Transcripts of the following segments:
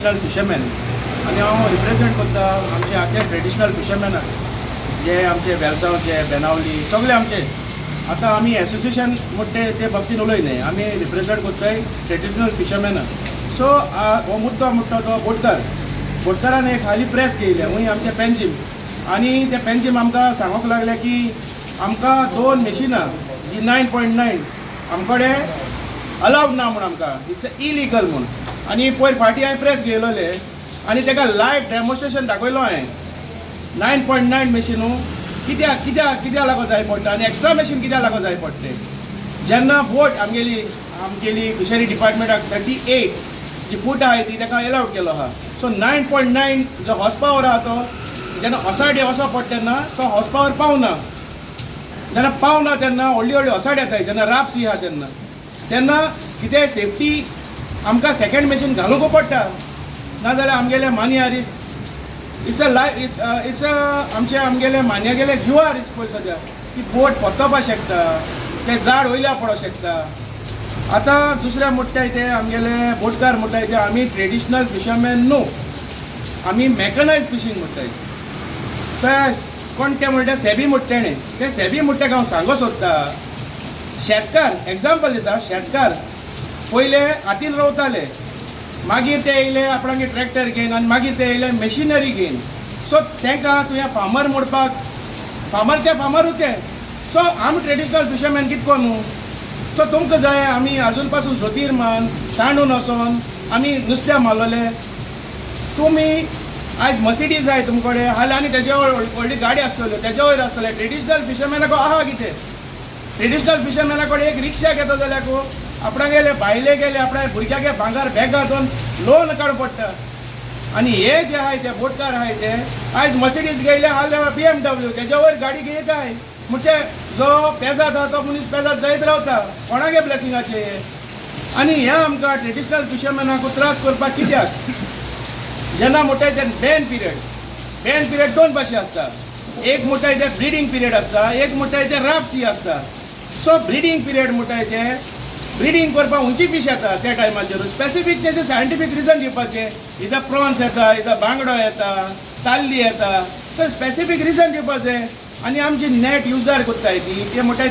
Traditional fisherman आणि हांव represent करता आमचे आख्या ट्रेडिशनल फिशरमॅनाक जे आमचे वेलसांव जे बेनावली सगळे आमचे आतां आमी एसोसिएशन म्हणटे ते बाबतीन उलयनाय आमी रिप्रेझेंट करताय ट्रेडिशनल फिशरमॅनाक. सो हो मुद्दो म्हणटा तो बोटकारान एक हाली प्रेस केल्ले हूंय आमचे पेंजीम आनी ते पेंजीम आमकां सांगूंक लागले की आमकां 2 मशिनां जी 9.9 आमचे कडेन अलावड ना म्हूण आमकां इट्स इलिगल म्हूण. आनी पयर फाटीं हांवें प्रेस घेयलोले आनी ताका लायव्ह डेमॉन्स्ट्रेशन दाखयलो हांवें 9.9 मशिनू कित्याक लागो जाय पडटा आनी एक्स्ट्रा मशीन कित्याक लागो जाय पडटे. जेन्ना बोट आमगेली फिशरी डिपार्टमेंटाक 38 जी फूट आहाय ती ताका एलावड केलो आहा. सो 9.9 जो हॉर्स पावर आहा तो जेन्ना ओसाडी वचो पडटा तेन्ना तो हॉर्स पावर पावना. जेन्ना पावना तेन्ना व्हडली व्हडली ओसाडी येताय जेन्ना राप सी आहा तेन्ना कितें सेफ्टी आमकां सेकेंड मशीन घालूंक पडटा नाजाल्यार आमगेले मानिया रिस्क इट्स आमगेले मान्यागेले जिवा रिस्क पळय सद्या की बोट पोत्तोवपाक शकता ते झाड वयल्या पडोंक शकता. आतां दुसरे म्हणटाय ते आमगेले बोटकार म्हणटाय ते आमी ट्रेडिशनल फिशरमॅन न्हू आमी मॅकनायज फिशींग म्हणटाय. ते कोण ते म्हणटा सेबी म्हणटा ते सेबी म्हणटा हांव सांगूंक सोदता शेतकार एग्जाम्पल दिता. शेतकार पयले हातीन रोवताले मागीर ते येयले आपणागे ट्रॅक्टर घेवन आनी मागीर ते येयले मशिनरी घेवन. सो तांकां तुवें फार्मर म्हणपाक फार्मरूच ते. सो आमी ट्रेडिशनल फिशरमॅन कितको न्हू. सो तुमकां जाय आमी आजून पासून जोतीर मान तांडून वचोन आमी नुस्तें मारलोले. तुमी आयज मर्सिडीज जाय तुमचे कडेन हाल्या आनी तेज्या व्हडली गाडी आसतल्यो तेज्या वयर आसतले. ट्रेडिशनल फिशरमॅनाक आहा कितें ट्रेडिशनल फिशरमॅना कडेन एक रिक्षा घेतो जाल्यार आपणा गेले भायले गेले आपणा भुरग्यागे भांगार बॅगां दोन लोन काडूं पडटा. आनी हे जे आहाय ते बोटकार आहाय ते आयज मर्सिडीज घेयले जाल्यार BMW तेज्या वयर गाडी घेयताय म्हणजे जो पेजाद आहा तो मनीस पेजाद जायत रावता कोणागे ब्लेसिंगाचे. आनी हे आमकां ट्रेडिशनल फिशरमॅनाक त्रास करपाक कित्याक जेन्ना म्हणटाय ते बॅन पिरियड 2 भाशे आसता. एक म्हणटाय ते ब्रिडींग पिरियड आसता एक म्हणटाय ते राप सी आसता. सो ब्रिडींग पिरियड म्हणटाय ते ब्रिडींग करपाक उंची फीश येता त्या टायमाचेर स्पेसिफीक तेजे सायंटिफीक रिजन दिवपाचें. इथं प्रॉन्स येता इथं बांगडो येता ताल्ली येता. सो स्पेसिफीक रिजन दिवपाचें. आनी आमची नॅट युजार कोत्ताय ती ते म्हणटाय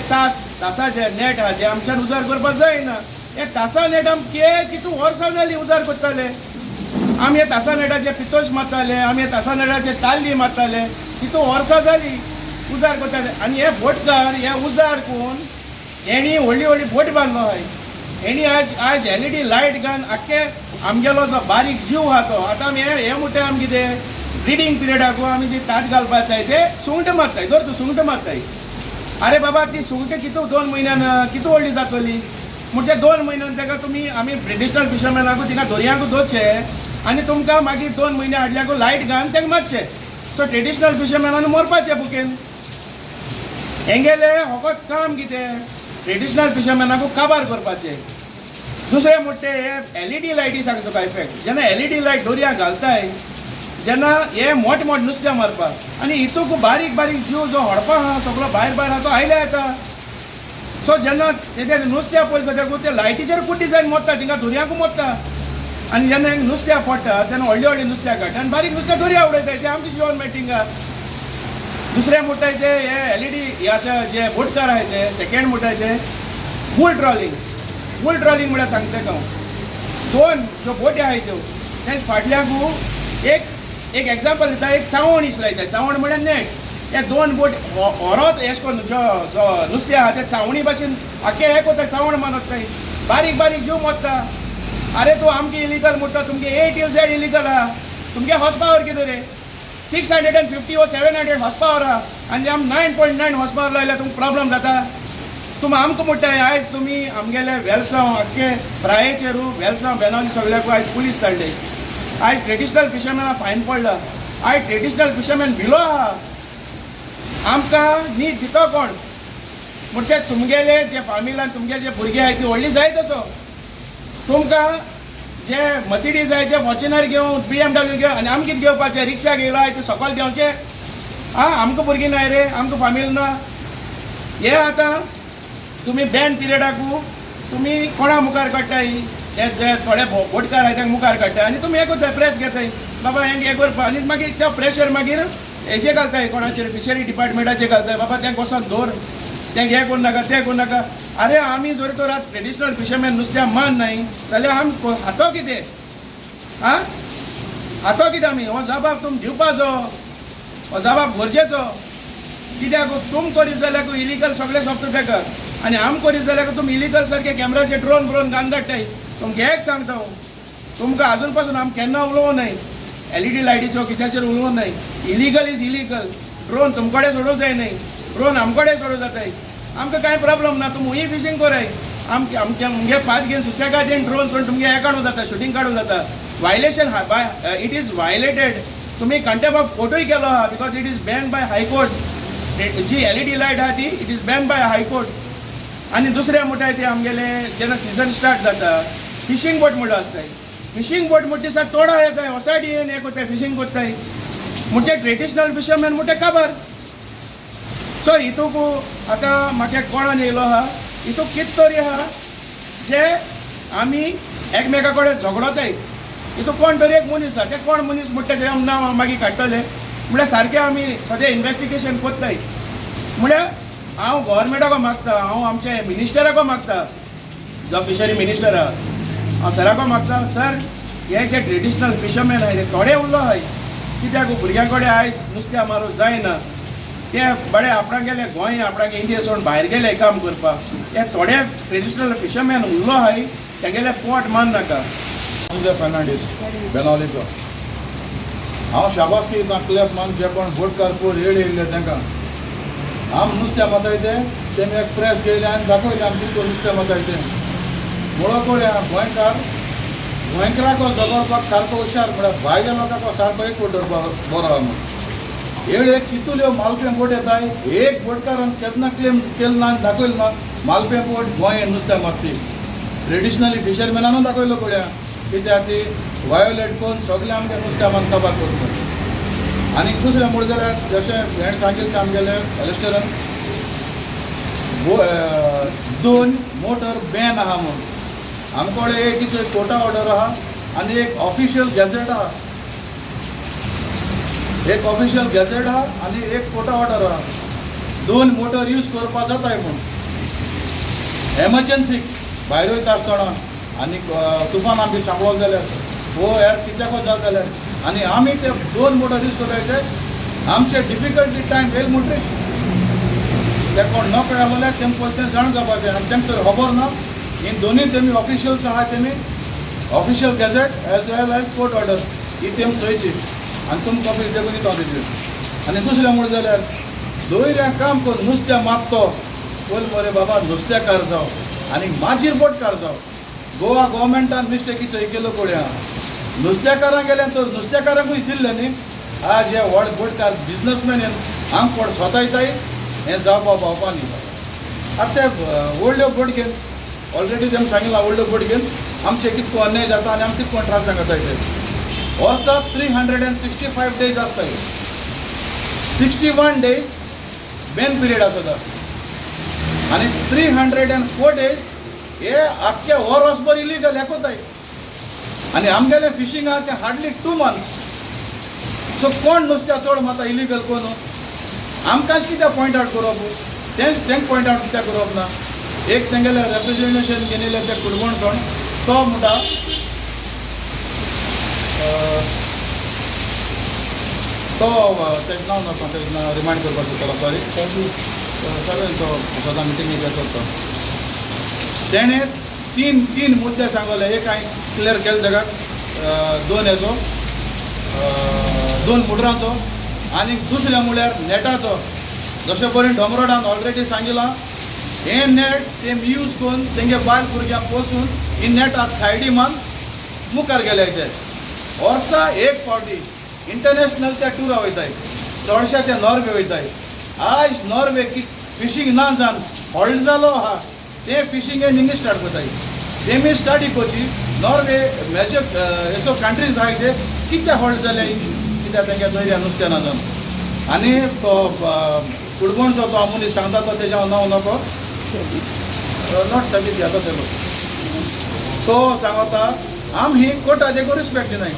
तासाचे नॅट आहा ते आमच्यान उजार करपाक जायना. हे तासा नॅट आमचे कितू वर्सां जालीं उजार कोत्ताले. आमी हे तासा नेटाचे पितोश मारताले आमी हे तासा नेटाचे ताल्ली मारताले तितू वर्सां जालीं उजार करताले. आनी हे बोटकार हे उजार करून हेणी व्हडली बोट बांदलो हाय. हेणी आयज LED लायट घालून आख्खे आमगेलो जो बारीक जीव आहा तो आतां आमी हे म्हणटाय आमी कितें ब्रिडींग पिरियडाक आमी जी ताट घालपाक जाय ते सुंगटां मारताय. जर तूं सुंगटां मारताय आरे बाबा ती सुंगटां कितू 2 म्हयन्यान कितू व्हडली जातली म्हणजे 2 म्हयन्यान ताका तुमी आमी ट्रेडिशनल फिशरमॅनाकू थिंगा दर्यांकू दोचे आनी तुमकां मागीर 2 म्हयने हाडल्याकू लायट घालून ताका मातशें. So traditional फिशरमॅनान मरपाचें बुकेन. हेंगेले फकत काम कितें ट्रेडिशनल फिशरमॅनाकू काबार करपाचें. दुसरें म्हणटे हे LED लायटी सांगता तुका इफेक्ट जेन्ना LED लायट दर्याक घालताय जेन्ना हे मोठ नुस्तें मारपाक आनी हितूंक बारीक जीव जो हडपा आहा सगळो भायर आहा तो आयल्या येता. सो जेन्ना तेजें नुस्त्या पळय सद्याक ते लायटीचेर कुड्डी जायन मोडटा थिंगा दर्याकू मोडटा. आनी जेन्ना नुस्त्या पडटा तेन्ना व्हडली नुस्त्या काडटा आनी बारीक नुस्त्या दर्या उडयताय ते आमचे जिवन मेळटिंगा. दुसरें म्हणटाय ते हे LED ह्याचे जे बोटकार आहाय ते सेकेंड म्हणटाय ते वूल ट्रॉलिंग म्हळ्यार सांगता हांव 2 ज्यो बोटी आहाय त्यो ते फाटल्याकू एक एग्जाम्पल दिता एक चावण इश लायताय. चावण म्हळ्यार नेट. हे 2 बोट होरोत एश कोन्न जो नुस्तें आहा ते चावणी भाशेन आख्खे हे कोताय चावण मारताय बारीक जीव मोडटा. अरे तूं आमगे इलिगल म्हणटा तुमगे A to Z इलिगल आहा. तुमगे हॉर्स पावर कितें रे 650 व 700 हॉर्स पावर आहा आनी आम 9.9 हॉर्स पावर लायल्यार तुमकां प्रॉब्लम जाता. तुमी आमकां म्हणटाय आयज तुमी आमगेले वेलसांव आख्खे प्रायेचेरू वेलसांव बेनावली सगळ्याकू आयज पुलीस धाडले. आयज ट्रेडिशनल फिशरमॅना फायन पडला. आयज ट्रेडिशनल फिशरमॅन भिलो आहा. आमकां न्ही दितो कोण म्हणजे तुमगेले जे फामिलान तुमगे जे भुरगे आहाय ती व्हडली जायत असो. तुमकां जे मर्सिडीज जाय ते फॉर्च्युनर घेवन BMW घेवन आनी आमी कितें घेवपाचें रिक्षा घेयलो आय ते सकयल देंवचें. आमकां भुरगीं नाय रे आमकां फामील ना. हे आतां तुमी बॅन पिरियडाकू तुमी कोणा मुखार काडटाय जे थोडे बोटकार आहाय तांकां मुखार काडटाय आनी तुमी हें करताय प्रेस घेताय बाबा हेंक हें करपा आनी मागीर त्या प्रेशर मागीर हेजे घालताय कोणाचेर फिशरी डिपार्टमेंटाचेर घालताय बाबा तेंक वचोन दवर तेंक हें करूं नाका तें करूं नाका अरे आमी जर तर आतां ट्रेडिशनल फिशरमॅन नुस्त्या मान नाय जाल्यार आमी हातो कितें आं हातो कितें आमी हो जबाब तुम दिवपाचो हो जबाब गरजेचो कित्याक तुम करीत जाल्यार इलिगल सगळे सोंपता तेका आनी आम करीत जाल्यार तुमी इलिगल सारके कॅमेराचे ड्रोन ब्रोन घालून धाडटाय तुमकां एक सांगता हांव तुमकां आजून पासून आमी केन्ना उलोवं न्हय LED लायटीचो कित्याचेर उलोवं न्हय इलिगल इज इलिगल ड्रोन तुमचे कडेन सोडूंक जाय न्हय ड्रोन आमचे कडेन सोडूं जाताय आमकां कांय प्रॉब्लम ना तुमी हुंय फिशींग कराय आमगे पांच घेवन सुसेगाद घेवन ड्रोन सोडून तुमगे हें काडूं जाता शुटींग काडूं जाता वायलेशन इट इज वायलेटेड तुमी कंटेम्प्ट ऑफ कोर्टूय केलो आहा because it is ban by high court जी LED लायट आहा ती it is ban by high court आनी दुसरें म्हणटाय ते आमगेले जेन्ना सिजन स्टार्ट जाता फिशींग बोट म्हणून आसताय फिशींग बोट म्हणटा दिसा तोडा येताय वसाडी येवन हें कोत्ताय फिशींग कोत्ताय म्हणचे ट्रेडिशनल फिशरमॅन म्हणटे काबार सो हितूक आतां म्हाका कोणान येयलो आहा हितूक कित तरी आहा जे आमी एकमेका कडेन झगडताय हितूक कोण तरी एक मनीस आहा ते कोण मनीस म्हणटा ते नांव मागीर काडटले म्हळ्यार सारकें आमी सद्या इन्वेस्टिगेशन कोत्ताय म्हळ्यार हांव गव्हर्मेंटाको मागता हांव आमचे मिनिस्टराको मागता जो फिशरी मिनिस्टर आहा हांव सराको मागता सर हे जे ट्रेडिशनल फिशरमॅन आहाय ते थोडे उरलो आहाय कित्याक भुरग्यां कडेन आयज नुस्तें मारूं जायना ते बडे आपणाक गेले गोंय आपणाक इंडिया सोडून भायर गेले काम करपाक ते थोडे ट्रेडिशनल फिशरमॅन उरलो आहाय तेगेले पोट मान नाका संजय फर्नांडीस बेनावलीचो हांव शाबासकी क्लब मान जे कोण बोटकार कोण येयले तांकां आम नुस्तें मातायते तेमी एक प्रेस घेयले आनी दाखयले आमी कितको नुस्तें मातायते मुळो कोळ्या गोंयकाराको झगडपाक सारको हुशार म्हळ्यार भायल्या लोकांक सारको एक बोट बरो आहा म्हूण येळे कितल्यो मालपें बोट येताय एक बोटकारान केन्ना क्लेम केलो ना आनी दाखयलो ना मालपें बोट गोंय नुस्तें मारती ट्रेडिशनली फिशरमॅनानूय दाखयलो पळया कित्याक ती वायोलेट करून सगळे आमगे नुस्तें मान काबार करता आनी दुसरें म्हणलें जाल्यार जशें हेणें सांगिल्लें आमगेलें एलिस्टरान 2 मोटर बॅन आहा म्हूण आमचे कडेन एक कोर्टा ऑर्डर आहा आनी एक ऑफिशियल गॅझेट आहा एक ऑफिशियल गॅझेट आहा आनी एक कोर्टा ऑर्डर आहा 2 मोटर यूज करपा जाताय म्हूण एमर्जन्सीक भायर वयता आसतना आनी तुफान आमी सांगलो जाल्यार हो यार कित्याक जाता जाल्यार आनी आमी ते 2 मोटर यूज करपाचे आमचे डिफिकल्टी टायम येयले म्हणटरीच ते कोण न कळ्ळे जाल्यार तेमकां पयलीं जाण जावपाचें आनी तेमकां तर खबर ना इन दोनूय तेमी ऑफिशियल्स आहा तेमी official gadget age well age court order ही तेम चोयची आनी तुमकां कॉपी तेगून दिता तेजेर आनी दुसरें म्हणलें जाल्यार दोयऱ्या काम करून नुस्तें मारतो पयलीं मरे बाबा नुस्तेकार जावं आनी मागीर बोटकार जावं गोवा गव्हर्मेंटान मिस्टेकीचो हे केलो पळया नुस्तेकारांक गेल्यार तर नुस्तेकारांकूय दिल्लें न्ही आज हे व्हड बोटकार बिजनसमॅन हांग कोण स्वता येताय हें जावपा भावपा न्ही आतां ते व्हडल्यो बोट घेवन ऑलरेडी तेमी सांगिल्लां व्हडल्यो बोट घेवन आमचे कितको अन्याय जाता आनी आमी कितको त्रास सांगताय ते वर्सा 365 days आसताय 61 days बॅन पिरियड आसता आनी 304 days हे आख्खे वर्सभर इलिगल हे कोताय आनी आमगेलें फिशींग आहा तें हार्डली 2 months सो कोण नुस्त्या चड माता इलिगल कोण आमकांच कित्याक पॉयंट आवट करप तेंच पॉयंट आवट कित्याक करप ना एक तेंगेलें रेप्रेजेंटेशन घेतिल्लें तें कुडगोणसोण तो म्हणटा तो तेजें नांव नाका तेजें रिमांड करपाक सोदतालो सॉरी सगळें तो सदां मिटींग घेता तो तेणें तीन मुद्दे सांगले एक हांवें क्लियर केले तेका 2 हेजो 2 मुड्रांचो आनी दुसरें म्हळ्यार नेटाचो जशें परेन डोमरोडान ऑलरेडी सांगिलां हे नेट तेम यूज करून तेंगे बायल भुरग्यांक पोसून ही नेट सायडी मान मुखार गेले ते वर्सा एक फावटी इंटरनॅशनल त्या टुरा वयताय चडशे ते नॉर्वे वयताय आयज नॉर्वे फिशींग ना जावन हॉल्ड जालो आहा ते फिशींग हिंगी स्टार्ट करताय तेमी स्टार्ट करची नॉर्वे मेजर एसो कंट्रीज आहाय ते कित्याक हॉल्ड जाले कित्याक तेंगे दर्या नुस्तें ना जावन आनी तो कुडगोणचो तो मनीस सांगता तो तेजें नांव नको नॉट सायंटिस्ट येता तेलो तो सांगता आम ही कोर्टा देखो रिस्पेक्ट दिनाय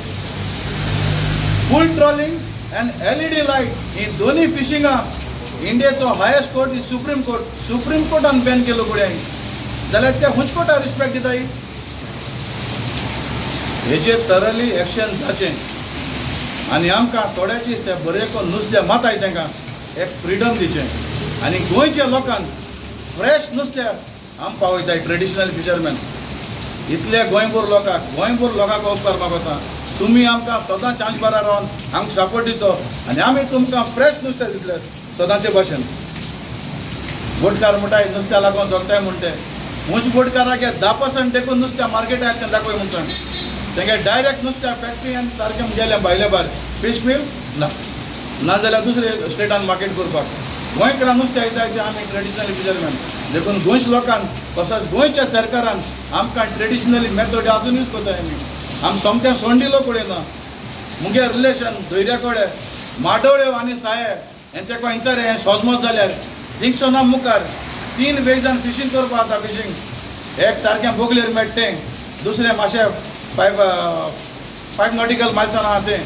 bull trawling and LED light ही दोन्ही फिशिंगा इंडियेचो हायेस्ट कोर्ट इज सुप्रीम कोर्टान बॅन केलो गोड्याय जाल्यार ते हुंच कोर्टा रिस्पेक्ट दिताय हेजेर थरली एक्शन जाचें आनी आमकां थोड्याची बरें करून नुस्तें माताय तांकां एक फ्रिडम दिचें आनी गोंयच्या लोकांक फ्रेश नुस्तें आम पावयताय ट्रेडिशनल फिशरमॅन इतले गोंयभर लोकांक उपकार मागता तुमी आमकां सदां चांच बारा रावन आमकां सपोर्ट दितो आनी आमी तुमकां फ्रेश नुस्तें दितले सदांचे भाशेन बोटकार म्हणटाय नुस्त्या लागून जगताय म्हणटे हुंच बोटकाराक 10% देखून नुस्त्या मार्केटाक दाखय म्हणून तेंगे डायरेक्ट नुस्त्या फॅक्टरीन सारकें गेले भायले भायर फीश मिल ना जाल्यार दुसरे स्टेटान मार्केट करपाक गोंयकारां नुस्तें येताय आमी ट्रेडिशनल फिशरमॅन देखून गोंयच्या लोकांक तसोच गोंयच्या सरकारान आमकां ट्रेडिशनली मेथड आजून यूज करताय आमी सोमतें सोंडिलो कडेन ना मुगे रिलेशन धैर्या कडेन माटोळ्यो आनी साये हें तेका इंचार हें सोजमोत जाल्यार थिंगसोना मुखार 3 वेजान फिशींग करपा जाता फिशींग एक सारकें बोगलेर मेळटें दुसरें मातशें 5 नॉटिकल मायल्सान आहा तें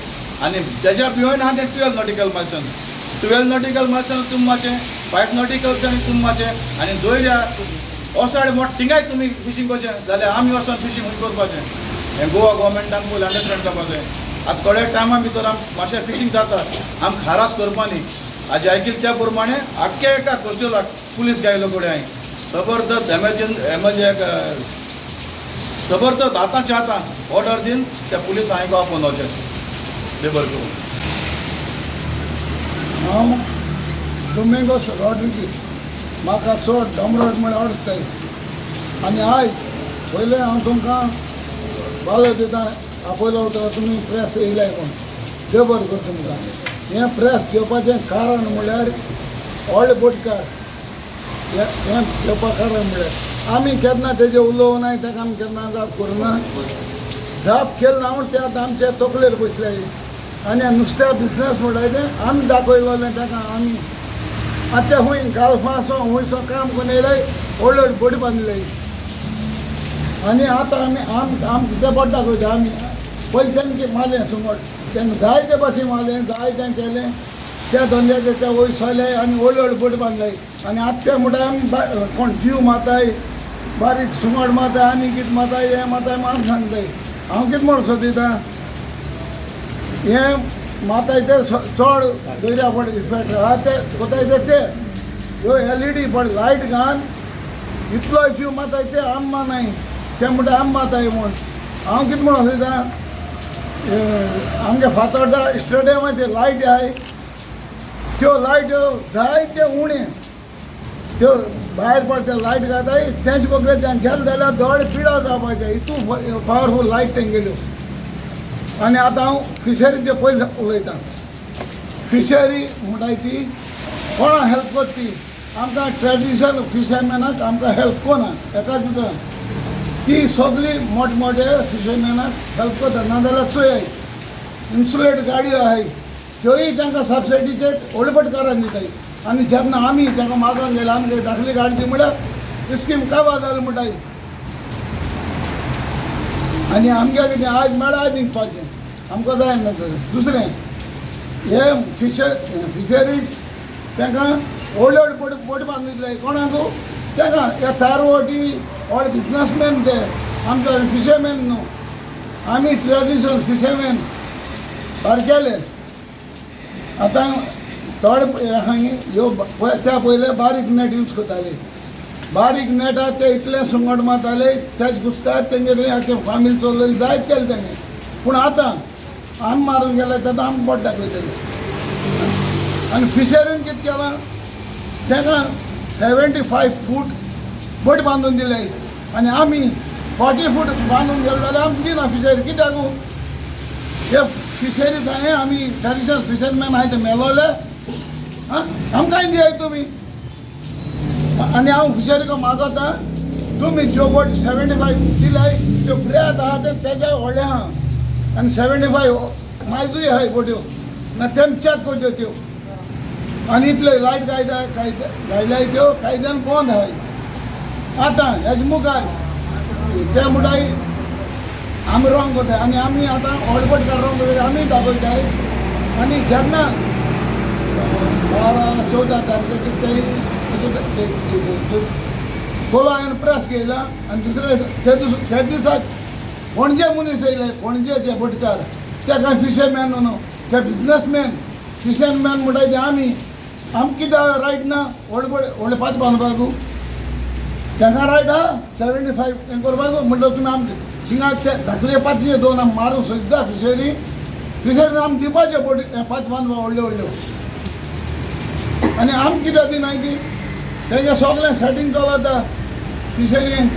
आनी तेज्या भिवून आहा तें 12 नॉटिकल मायल्सान 12 नॉटिकल मायल्सान तुमचें 5 नॉटिकल्स आनी तुमचें आनी दोयऱ्या ओसाड मोठ थिंगाय तुमी फिशींग करचें जाल्यार आमी वचोन फिशींग करपाचें हें गोवा गोवोरमेंटान पयलीं अंडरस्टँड करपाचें आतां थोड्या टायमा भितर मातशें फिशींग जाता आमकां हारास करपा न्ही हाजे आयकिल्लें त्या प्रमाणे आख्ख्या एका कोस्टलाक पुलीस गायलो कडेन हांवें जबरदस्त जबरदस्त आतांच्या आतां ऑर्डर दिन त्या पुलीस हांवें गोवा पोंदोवचें देबर करून हांव डोमिंगोस रॉड्रिगीस म्हाका चड डॉमरोड म्हण आवडटाय आनी आयज पयलें हांव तुमकां बालो दिता आपयलो वता तुमी प्रेस येयलाय कोण देबर कर तुमकां हें प्रेस घेवपाचें कारण म्हळ्यार व्हडले बोटकार हें घेवपा कारण म्हळ्यार आमी केन्ना तेजें उलोवनाय ताका आमी केन्ना जाप करुना जाप केलें ना म्हूण तें आतां आमचे तकलेर बसल्याय आनी नुस्त्या बिजनस म्हणटाय तें आमी दाखयलोलें ताका आमी आतां खूंय गाल्फासो खूंयसो काम करून येयल्याय व्हडल्यो व्हडल्यो बोटी बांदल्याय आनी आतां आमी कितें बोट दाखयता आमी पयलीं तेंमचें मारलें सुंगट तेंकां जायते भाशेन मारलें जायतें केलें त्या धंद्याचे ते वयसले आनी व्हडल्यो व्हडल्यो बोटी बांदल्याय आनी आतां ते म्हणटा आमी कोण जीव माताय बारीक सुंगट माताय आनी कितें माताय हें माताय म्हण आमी सांगताय हांव कितें म्हूण सोदयता हें माताय ते चड दर्या पड इफेक्ट आहा ते कोताय ते ह्यो LED पड लायट घाल इतलो जीव माताय ते आम मानाय ते म्हणटा आम माताय म्हूण हांव कितें म्हूण सोदयता आमगे फातोर्डा स्टेडियमाचेर लायट आहाय त्यो लायट्यो जायते उणे त्यो भायर पड ते लायट घाताय तेंच बगले तें गेले जाल्यार दोळे पिडा जावपाचे हितू पावरफूल लायट तेंगेल्यो आनी आतां हांव फिशरी ते पयलीं उलयतां फिशरी म्हणटाय ती कोणा हेल्प करता आमकां ट्रेडिशनल फिशरमॅनाक आमकां हेल्प कोना एका दिसा ती सगळी मोठमोठे फिशरमॅनाक हेल्प करता नाजाल्यार चोय इन्सुलेट गाडयो आहाय त्योय तांकां सबसिडीचेर व्हडपटकारान दिताय आनी जेन्ना आमी तांकां मागोंक गेले आमगे धाकली गाडी दी म्हळ्यार स्कीम काबार जाली म्हणटाय आनी आमगे कितें आज मेळा आज निघपाचें आमकां जायना तर दुसरें हे फिशरीज तांकां व्हडल्यो व्हडल्यो बोटी बांदून दिताय कोणाक तांकां हे तारवटी व्हड बिजनसमॅन ते आमचे फिशरमॅन न्हू आमी ट्रेडिशनल फिशरमॅन सारकेले आतां थोडे ह्यो त्या पयले बारीक नेट यूज करताले बारीक नेटार ते इतलें सुंगट मारताले तेच घुसतात तेंगे कडेन आख्खें फामील चल्लेली जायत केलें तेणें पूण आतां आमी मारून गेले तेन्ना आमी बोट दाखयतले आनी फिशरीन कितें केलां तांकां 75 फूट बोट बांदून दिले आनी आमी 40 फूट बांदून गेले जाल्यार आमी दिना फिशरी कित्याक हे फिशरीज हांवें आमी ट्रेडिशनल फिशरमॅन हांवें ते मेलोले आमकांय दियाय तुमी आनी हांव फिशरीक मागता तुमी ज्यो बोट 75 दिल्याय त्यो ब्रेथ आहा ते तेज्या व्हडले आहा आनी 75 मायजूय आहाय बोट्यो ना तेम चॅक करच्यो त्यो आनी इतले लायट गायल्याय त्यो कायद्यान बंद आहाय आतां हेजे मुखार ते म्हणटाय आमी रॉंग करता आनी आमी आतां व्हड बोट रॉंग करता आमी दाखयताय आनी जेन्ना 12-14 तारखेक कोलो हांवें प्रेस केला आनी दुसरे त्या दिसाक पणजे मनीस येयले पणजेचे बोटकार ते काय फिशरमॅन न्हू ते बिजनसमॅन फिशरमॅन म्हणटाय ते आमी कितें रायट ना व्हडले पात बांदपाक तांकां रायट आहा 75 तें करपाक म्हणटल्यार तुमी आमचे थिंगा ते धाकले पातये दोन आमी मारून सुद्दां फिशरी आमी दिवपाचे बोटी पात बांदपा व्हडल्यो व्हडल्यो आनी आमी कित्याक दिनाय ती तेंगे सगळें सेटींग चलता फिशरीन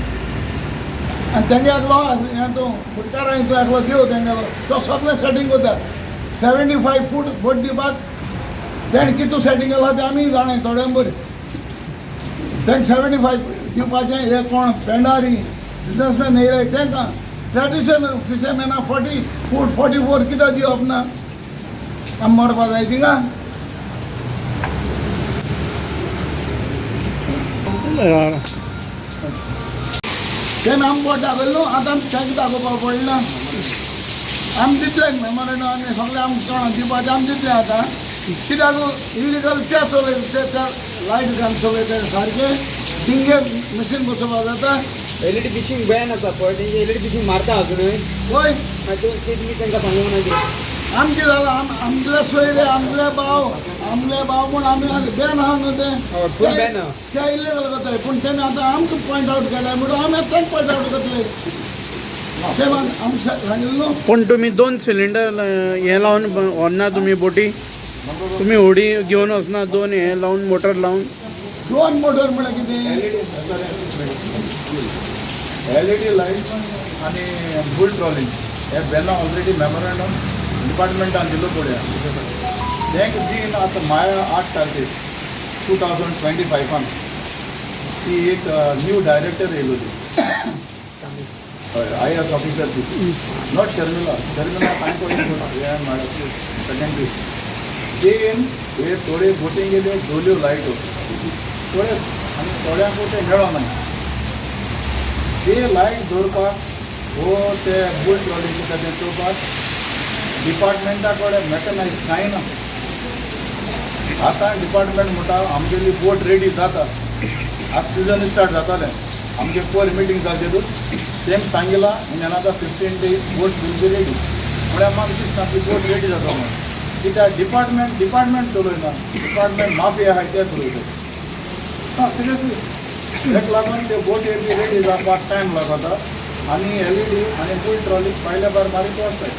आनी तेंगे एकलो हें तूं फुटकारांक तूं एकलो दिव तेंगेलो तो सगळें सेटींग करता 75 फूट बोट दिवपाक तेणें कितू सेटींग केला तें आमी जाणाय थोड्यां बरें तेंक 75 दिवपाचें हे कोण पेंडारी बिजनसमॅन येयले तेंकां ट्रेडिशनल फिशरमॅना 40 फूट 44 कित्याक दिवप ना आमी मरपा जाय थिंगा तेन्ना आमी बोट दाखयलें न्हू आतां आमी तेंका दाखोवपाक पडलें ना आमी दितले मेमोरेंडम आनी सगळें आमी कोणाक दिवपाचें आमी दितलें आतां कित्याक इलिगल ते चलयता ते लायट घालून चलयता सारकें थिंगे मशीन बसोवपाक जाता एलईडी फिशिंग बॅन आसा पळय तेंचे एलईडी फिशिंग मारता अजूनय वय मागीर ते तुमी तांकां सांगूंक ना कितें आमी कितें जालां आमले सोयरे आमले भाव म्हूण आमी बॅन आहा न्हू full ban आहा. ते इलिगल करताय पूण तेमी आतां आमकां पॉयंट आवट केल्याय म्हणून आमी आतां तांकां पॉयंट आवट करतले ते मात आमी सांगिल्लें न्हू पण तुम्ही 2 सिलिंडर हे लावून व्हरना तुम्ही बोटी तुम्ही होडी घेवन वचना 2 हे लावून मोटर लावून दोन मोटर म्हळ्यार कितें LED लायट आणि बुल ट्रॉलिंग हे बेना ऑलरेडी मेमोरेंडम डिपार्टमेंटान दिलो पळया तेंक दिन आतां माया 8 तारखेक 2025 ती एक न्यू डायरेक्टर येयलो ती हय IAS ऑफिसर ती नॉट शर्मिला तांकां सेकंडरी तेन हे थोडे बोटींग गेले दोल्यो लायट्यो थोडे आनी थोड्यांक ते मेळोना ते लायट दवरपाक वो ते बुल ट्रॉलिंग कितें तें चोवपाक डिपार्टमेंटा कडेन मेकनायज कांय ना आतां डिपार्टमेंट म्हणटा आमगेली बोट रेडी जाता आज सिजन स्टार्ट जातालें आमगे पोर मिटींग जाल्लेरूच तेम सांगिला in another 15 days boat will be ready म्हळ्यार म्हाका दिसता ती बोट रेडी जाता म्हणून कित्याक डिपार्टमेंट चलयना डिपार्टमेंट माफी आहाय ते चलयता सिरियसली तेका लागून ते बोटी बी रेडी जावपाक टायम लागता आनी LED आनी बुल ट्रॉलिंग पयल्या बार मारीत वचताय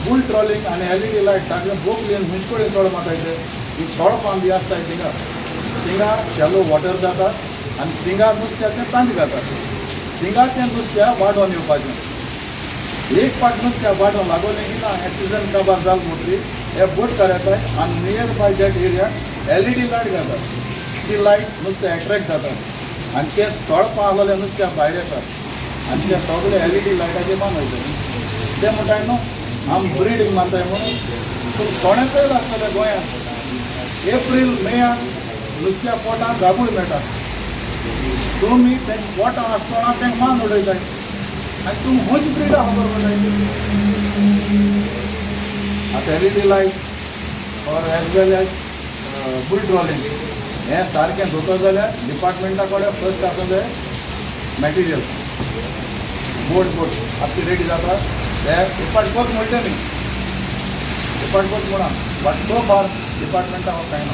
बुल ट्रॉलिंग आनी LED लायट टाकले बोक लेन हुंच कडेन चड मातायचे ही चोडपां बी आसताय थिंगा शॅलो वॉटर जाता आनी थिंगा नुस्त्याचें तांत घातात थिंगाचें नुस्त्या वाडोवन येवपाचें एक पाट नुस्त्या वाडोवन लागोलें की ना हें सिजन काबार जाल म्हणटरी हे बोट करताय आनी nearby that area LED light घातात ती लायट नुस्तें एट्रॅक्ट जातात आनी ते चोडपां आहलेल्या नुस्त्या भायर येतात आनी ते सगळे LED लायटाचे मान वयता ते म्हणटाय न्हू आमी ब्रिडींग मारताय म्हणून पूण थोडेंकय लागतलें गोंयांत एप्रील मेयाक नुस्त्या पोटांत गाबूळ मेळटा तुमी तें पोटां आसतना तेंकां मान उडयताय आनी तुमी खंयच ब्रीड आहा बरोबर आतां LED light or as well as bull trawling हें सारकें धोको जाल्यार डिपार्टमेंटा कडेन फर्स्ट आसूं जाय मॅटिरियल बोट आतां रेडी जाता ते डिपार्टमेंट म्हणटा न्ही डिपार्टमेंट म्हणा बट सो फार डिपार्टमेंटा हो कांय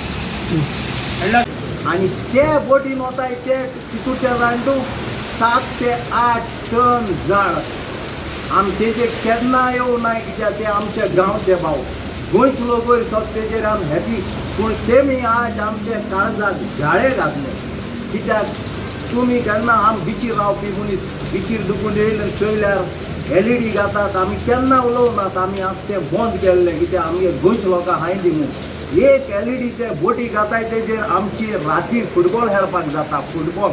ना आणि ते बोटीन वताय ते तितूचे जाणटू 7 ते 8 टन जड आमी तेजे केन्ना येवं ना कित्याक ते आमचे गांवचे भाव गोंयचे लोक सब तेजेर आमी हॅपी पूण तेमी आज आमचे काळजाक झाळे घातले कित्याक तुमी केन्ना आमी बिचीर रावपी मनीस बिचीर दुखून येयले चोयल्यार LED घातात आमी केन्ना उलोवनात आमी आज ते बंद केल्ले कित्याक आमगे गोंयचे लोकांक हांवें दिवं एक LED ते बोटी घाताय तेजेर आमची राती फुटबॉल खेळपाक जाता फुटबॉल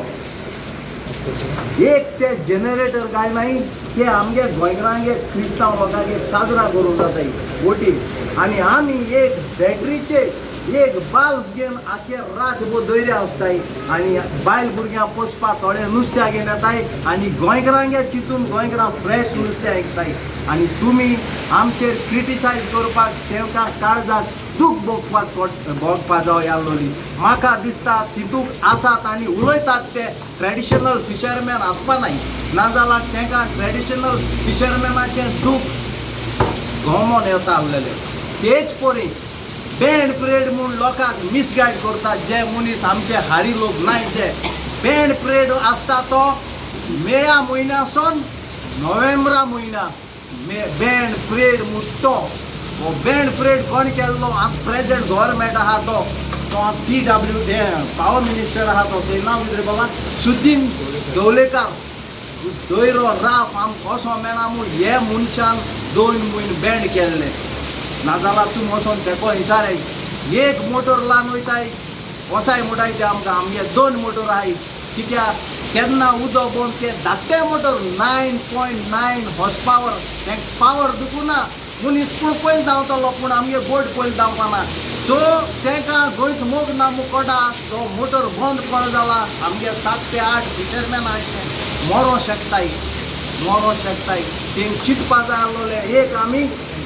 एक ते जनरेटर काय नाही ते आमगे गोंयकारांगे क्रिस्तांव लोकांगे काजरा करून जाताय बोटी आणि आमी एक बॅटरीचे एक बाल्ब घेवन आखे रातभर दर्या आसताय आनी बायल भुरग्यां पोसपाक थोडे नुस्त्या घेवन येताय आनी गोंयकारांगे चिंतून गोंयकारां फ्रेश नुस्तें आयकताय आनी तुमी आमचेर क्रिटिसायज करपाक तेंकां काळजाक दूख भोगपाक जावं याल्लोली म्हाका दिसता तितूंक आसात आनी उलयतात ते ट्रेडिशनल फिशरमॅन आसपा नाय नाजाल्यार तेंकां ट्रेडिशनल फिशरमॅनाचें दूख घोमोन येता आसलेलें तेच परी बँड परेड म्हूण लोकांक मिसगायड करतात जे मनीस आमचे हारी लोक नाय ते बँड परेड आसता तो मेया म्हयन्यासून नोव्हेंबरा म्हयन्या बँड परेड म्हूण तो बँड परेड कोण केल्लो प्रेजेंट गव्हर्मेंट आहा तो PW पावर मिनिस्टर आहा तो तें नांव कितें बाबा सुदीन ढवळेकर दोयरो राफ आमकां कसो मेळना म्हूण हे मनशान 2 म्हयने बँड केल्ले नाजाल्यार तूं वचोन तेको विचाराय एक मोटर लावन वयताय वसाय म्हणटाय ते आमकां आमगे 2 मोटर आहाय कित्याक केन्ना उदक बंद ते धाकटे मोटर 9.9 हॉर्स पावर तांकां पावर दुखूना मनीस पूण पयलीं धांवतालो पूण आमगे बोट पयलीं धांवपाना सो तांकां गोंयच मोग ना मुकोटा तो मोटर बंद पड जाला आमगे 7 ते 8 फिशरमॅन आहाय ते मरो शकताय तेंक चिंतपा जाय आसलोलें एक आमी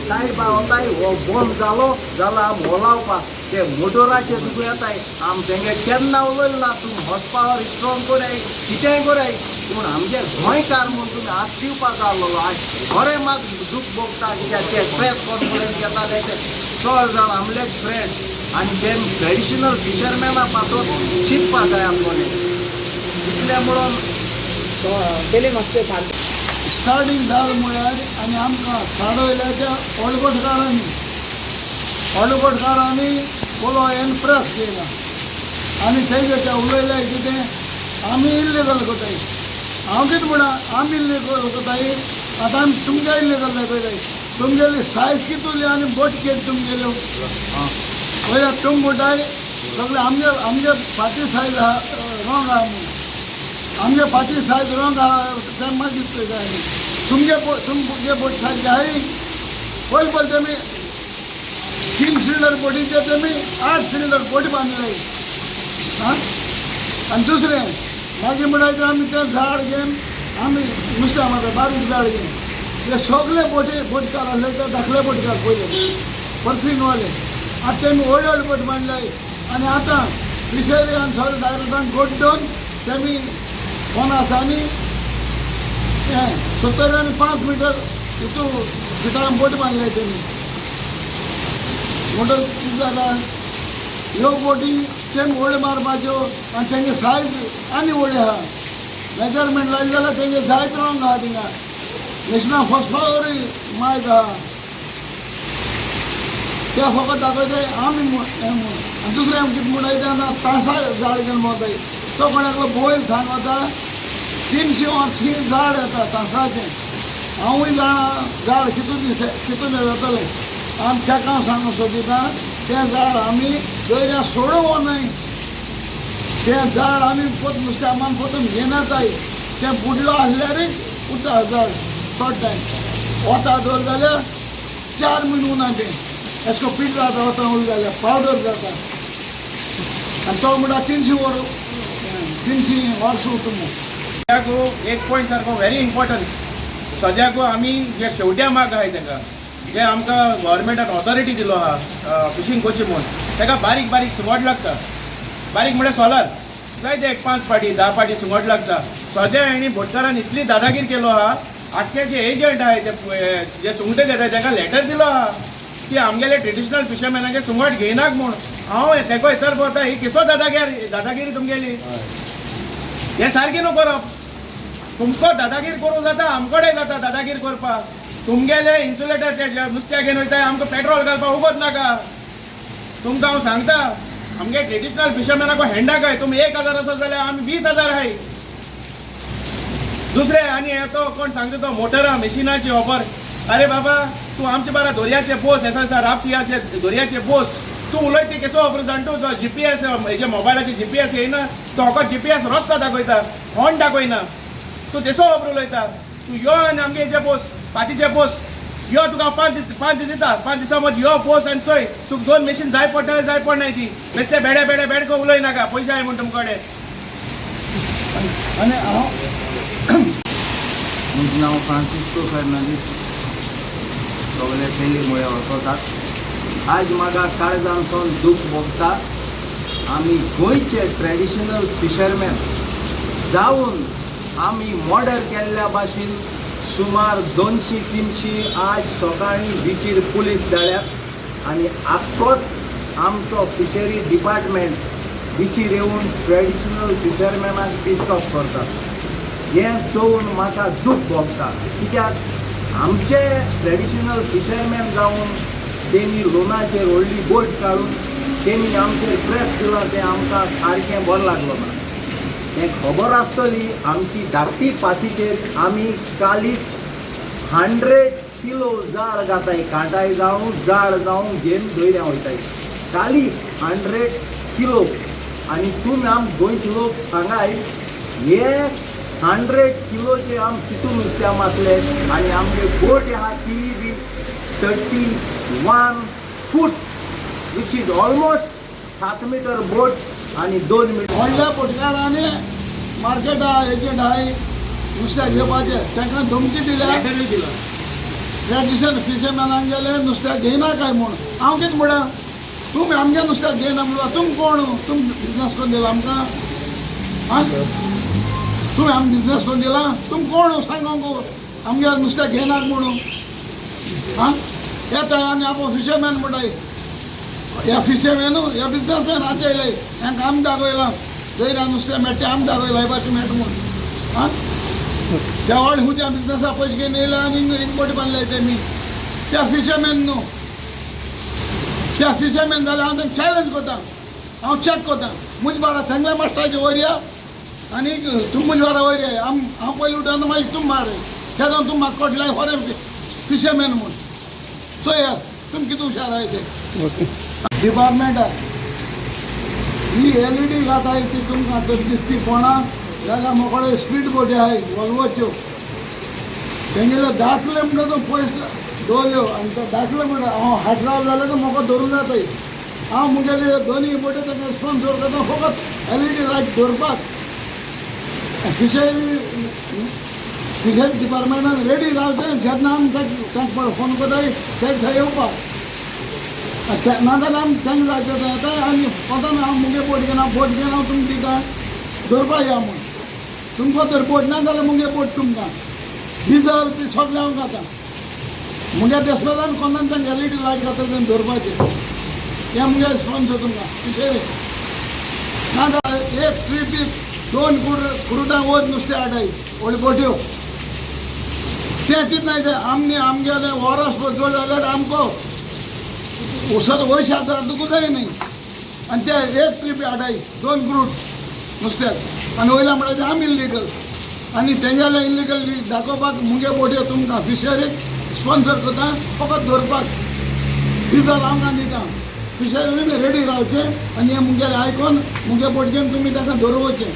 सायबा वताय हो बंद जालो जाल्यार आम ओलावपाक ते मोटराचेर दुखू येताय आम तेंगे केन्ना उलयलें ना तुमी हॉर्स पावर स्ट्रॉंग कोराय कितेंय कोराय पूण आमगे गोंयकार म्हूण तुमी हात दिवपाक जाय आसलोलो आज बरें म्हाका दूख भोगता कित्याक ते प्रेस कॉन्फरन्स घेताले ते 16 जाण आमले फ्रेंड आनी ते ट्रेडिशनल फिशरमॅना पासून चिंतपाक जाय आसलोलें इतलें म्हणून पयलीं मातशें सारकें स्टार्टींग जाल म्हळ्यार आनी आमकां साडयल्याच्या ऑडगोटकारांनी बोलो हें प्रेस केला आनी तेंगे ते उलयले कितें आमी इल्लीगल कोताय हांव कितें म्हणा आमी इल्लीगल कोताय आतां आमी तुमगे इल्लीगल दाखयताय तुमगेली सायज कितली आनी बोट कितें तुमगेल्यो पयल्या तुम म्हणटाय सगळे आमगे फाटी सायज रॉंग आहा म्हणून आमगे फाटी सायज रॉंग आहा तें मागीर पळयता तुमगे बोट सायज आहाय पयलीं तेमी 3 सिलिंडर बोटीचे तेमी 8 सिलिंडर बोटी बांदले आनी दुसरें मागीर म्हणटाय आमी तें झाड घेवन आमी नुस्तें मारता बारीक झाड घेवन ते सगळे बोटकार आसले ते धाकले बोटकार पयले पर्सिनवाले आतां तेमी व्हड बोट बांदल्याय आनी आतां फिशरी आनी सगळे डायरेक्टान गोड्डोन तेमी पोनासांनी 70 आनी 5 मिटर हितू भितर बोट बांदल्याय तेमी मोटर कितें जाता ह्यो बोटी तेमी व्हड मारपाच्यो आनी तेंगे सायज आनी व्हड आहा मेजरमेंट लायले जाल्यार तेंगे जायत रॉंग आहा थिंगा नॅशनल फॉस्फॉरूय मायक आहा ते फकत दाखयताय आमी हें म्हूण आनी दुसरें आमी कितें म्हणटाय तें आतां तांसा झाड घेवन वताय तो कोणाक बोयल सांग वता 300 झाड येता तांसाचें हांवूय जाणा झाड कितून येतालें आनी तेका हांव सांगूंक सोदिता तें झाड आमी दर्या सोडूं वनाय तें झाड आमी पोत नुस्त्या मान पोतून घेवन येताय तें बुडलो आसल्यारूय उरता झाड चड टायम वता दवर जाल्यार 4 म्हयने उरना तें एश को पीठ जाता वता उर जाल्यार पावडर जाता आनी तो म्हणटा 300 वर्स उरता सद्याक एक पॉयंट सारको व्हेरी इम्पॉर्टंट सद्याक आमी जे शेवट्या माग आहाय ताका जे आमकां गव्हर्मेंटान ऑथॉरिटी दिलो आहा फिशींग कोची म्हूण ताका बारीक बारीक सुंगट लागता बारीक म्हळ्यार सोलार जायते एक 5 पाटी 10 पाटी सुंगट लागता सद्या हेणी बोटकारान इतली दादागीर केलो आहा आख्खे जे एजंट आहाय ते जे सुंगटे घेताय ताका लेटर दिलो आहा की आमगेले ट्रेडिशनल फिशरमॅनाचे सुंगट घेयनाक म्हूण हांव तेको इतर पळता ही केसो दादागिरी तुमगेली हें सारकी न्हू करप तुमको दादागीर करूं जाता आमकडेय जाता दादागीर करपाक तुमगेले इन्सुलेटर ते नुस्त्या घेवन वयताय आमकां पेट्रोल घालपाक उगोच नाका तुमकां हांव सांगता आमगे ट्रेडिशनल फिशरमॅनाक हँडाक आहाय तुमी 1000 आसत जाल्यार आमी 20,000 आहाय दुसरे आनी हे तो कोण सांगता तो मोटरां मशिनाची ऑफर अरे बाबा तूं आमचे बारा दर्याचे पोस एसा रापचियाचे दर्याचे पोस तूं उलयता केसो ऑफर जाणटो तो GPS हेजे मोबायलाचे GPS येयना तो फकत GPS रस्तो दाखयता हॉर्न दाखयना तूं तेसो ऑफर उलयता तूं यो आनी आमगे हेजे पोस पातीचे पोस यो तुका 5 दीस दिता 5 दिसां मदीं यो पोस आनी चोय तुका 2 मशीन जाय पडटले जाय पडनाय ती बेश्टे बेडको उलय नाका पयशे आहाय म्हण तुमचे कडेन. आनी हांव म्हजें नांव फ्रांसिस्को फर्नांडीस सगळे पयलीं म्हळ्यार वळखतात. आज म्हाका काळजांतसून दूख भोगता. आमी गोंयचे ट्रेडिशनल फिशरमॅन जावन आमी मर्डर केल्ल्या भाशेन सुमार 200-300 आज सकाळीं बिचीर पुलीस धाडल्यात आनी आख्खोच आमचो फिशरी डिपार्टमेंट बिचीर येवन ट्रेडिशनल फिशरमॅनाक डिस्टर्ब करता. हें चोवन म्हाका दूख भोगता. कित्याक आमचे ट्रेडिशनल फिशरमॅन जावन तेमी लोनाचेर व्हडली बोट काडून तेमी आमचेर प्रेस दिला तें आमकां सारकें बरें लागलो ना. तें खबर आसतली आमची धाकटी पातीचेर आमी कालीच 100 किलो जाळ घाताय कांटाय जावं जाळ जावं घेवन दोयऱ्या वयताय काली 100 किलो. आनी तुमी आम गोंयचे लोक सांगाय हे 100 किलोचे आम कितून नुस्त्या मातले आनी आमगे बोट आहा ती बी 31 फूट विच इज ऑलमोस्ट 7 मीटर बोट आनी 2 मीटर. व्हडल्या पोटकारांनी मार्केटा एजंट आहाय नुस्त्या घेवपाचे तांकां धमकी दिल्या ट्रेडिशनल फिशरमॅनाक गेले नुस्त्या घेयना काय म्हूण. हांव कितें म्हणा तुमी आमगे नुस्त्या घेयना म्हणून तुमी कोण तुमी बिजनस करून दिला आमकां आं तुमी आमकां बिजनस करून दिला तुमी कोण सांगोंक आमगे नुस्त्या घेयनाक म्हणून आं येताय आनी आपूण फिशरमॅन म्हणटाय. ह्या फिशरमॅनू ह्या बिजनसमॅन आतां येयलाय तांकां आमी दाखयलां जैरा नुस्तें मेळटा आमी दाखयलां हेबाचें मेळटा म्हूण आं त्या व्हड हुद्या बिजनसा पयशे घेवन येयला आनी एक बोटी बांदलाय तेमी त्या फिशरमॅन न्हू त्या फिशरमॅन जाल्यार हांव तांकां चॅलेंज कोरता. हांव चॅक कोरता मुंज बारा थंगल्या मास्टराचे वयर या आनी तुमी मुंज बारा वयर या हांव पयलीं उठोन मागीर तुमी मार त्या जावन तुमी म्हाका कोटलाय फॉरेन फिशरमॅन म्हूण. सो या तुमी कितें हुशार आहाय ते डिपार्टमेंटा ही LED घाताय ती तुमकां तर दिसती कोणाक जाल्यार मोकळे स्पीड बोटी आहाय वॉल्वोच्यो तेंगेले 10 किलोमिटर पयस दवरल्यो आनी ते 10 किलोमिटर हांव हाटराव जाल्यार म्हाका धरून जाताय. हांव मुगेले दोनी बोटी ताका स्पॉन्सर करता फकत LED लायट दवरपाक. फिशरी डिपार्टमेंटान रेडी रावचें जेन्ना आमी तांकां फोन कोताय ते थंय येवपाक नाजाल्यार आमी तांकां जायते थंय येताय आनी कोतान हांव मुगे बोट घेवन बोट घेवन हांव तुमकां दिता दवरपा या म्हूण. तुमकां तर बोट ना जाल्यार मुगे बोट तुमकां डिजल बी सगळें हांव घाता. मुगे देसपेरान कोणान तांकां LED लायट घाता तें दवरपाचें हें मुगे स्पॉन्सर तुमकां फिशरी नाजाल्यार एक ट्रीप 2 कुरुटां वयर नुस्तें हाडाय व्हडल्यो बोट्यो तें चिंतनाय ते आमगेले वरस जोड जाल्यार आमकां उसर वयशे आतां तुका जाय न्ही आनी ते एक ट्रीप हाडाय 2 कुरूट नुस्त्याक आनी वयल्या म्हणटा आमी इल्लीगल आनी तेंगेले इल्लीगल दाखोवपाक मुगे बोट्यो तुमकां फिशरीक स्पॉन्सर करता फकत दवरपाक डिजल आमकां दिता. फिशरीन रेडी रावचें आनी हें मुगेलें आयकोन मुगे बोट घेवन तुमी ताका दवरवचें.